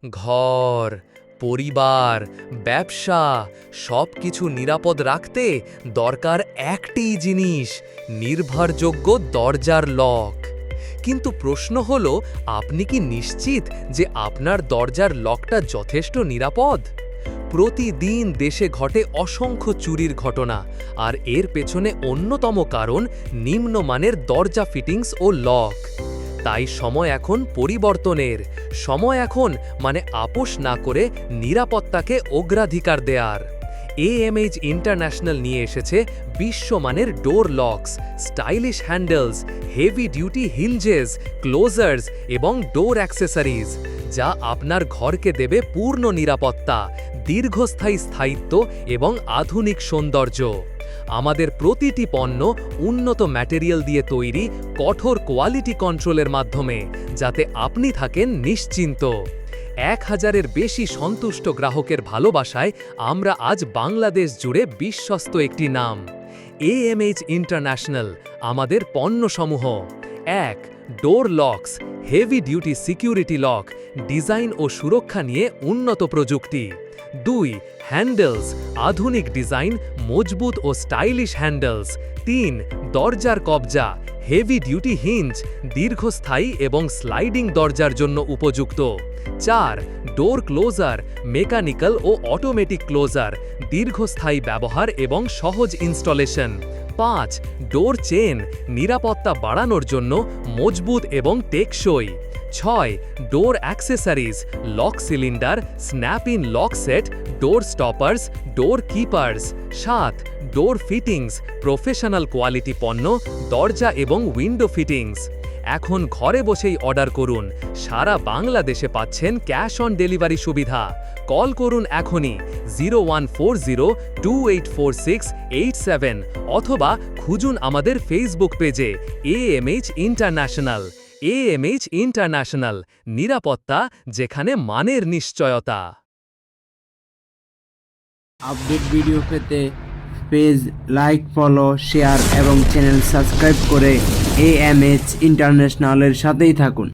ঘর, পরিবার, ব্যবসা সবকিছু নিরাপদ রাখতে দরকার একটিই জিনিস, নির্ভরযোগ্য দরজার লক। কিন্তু প্রশ্ন হলো, আপনি কি নিশ্চিত যে আপনার দরজার লকটা যথেষ্ট নিরাপদ? প্রতিদিন দেশে ঘটে অসংখ্য চুরির ঘটনা, আর এর পেছনে অন্যতম কারণ নিম্নমানের দরজা ফিটিংস ও লক। তাই সময় এখন পরিবর্তনের, সময় এখন মানে আপোষ না করে নিরাপত্তাকে অগ্রাধিকার দেয়ার। AMH ইন্টারন্যাশনাল নিয়ে এসেছে বিশ্বমানের door locks, stylish handles, heavy duty hinges, closers এবং ডোর অ্যাক্সেসরিজ, যা আপনার ঘরকে দেবে পূর্ণ নিরাপত্তা, দীর্ঘস্থায়ী স্থায়িত্ব এবং আধুনিক সৌন্দর্য। আমাদের প্রতিটি পণ্য উন্নত ম্যাটেরিয়াল দিয়ে তৈরি, কঠোর কোয়ালিটি কন্ট্রোলের মাধ্যমে, যাতে আপনি থাকেন নিশ্চিন্ত। 1000-এর বেশি সন্তুষ্ট গ্রাহকের ভালোবাসায় আমরা আজ বাংলাদেশ জুড়ে বিশ্বস্ত একটি নাম। AMH international. আমাদের পণ্যসমূহ: 1. Door locks, heavy duty security lock, design ও সুরক্ষা নিয়ে উন্নত প্রযুক্তি। 2. হ্যান্ডেলস, আধুনিক ডিজাইন, মজবুত ও স্টাইলিশ হ্যান্ডেলস। 3. দরজার কবজা, হেভি ডিউটি হিঞ্জ, দীর্ঘস্থায়ী এবং স্লাইডিং দরজার জন্য উপযুক্ত। 4. ডোর ক্লোজার, মেকানিক্যাল ও অটোমেটিক ক্লোজার, দীর্ঘস্থায়ী ব্যবহার এবং সহজ ইনস্টলেশন। 5. ডোর চেন, নিরাপত্তা বাড়ানোর জন্য মজবুত এবং টেকসই। 6. Door accessories, lock cylinder, snap in lock set, door stoppers, door keepers. 7. Door fittings, professional quality পণ্য, দরজা এবং উইন্ডো ফিটিংস। এখন ঘরে বসেই অর্ডার করুন। সারা বাংলাদেশে পাচ্ছেন ক্যাশ অন ডেলিভারি সুবিধা। কল করুন এখনই 0140284687 অথবা খুঁজুন আমাদের ফেসবুক পেজে AMH ইন্টারন্যাশনাল। AMH ইন্টারন্যাশনাল, নিরাপত্তা যেখানে মানের নিশ্চয়তা। আপডেট ভিডিও পেতে পেজ লাইক, ফলো, শেয়ার এবং চ্যানেল সাবস্ক্রাইব করে AMH ইন্টারন্যাশনালের সাথেই থাকুন।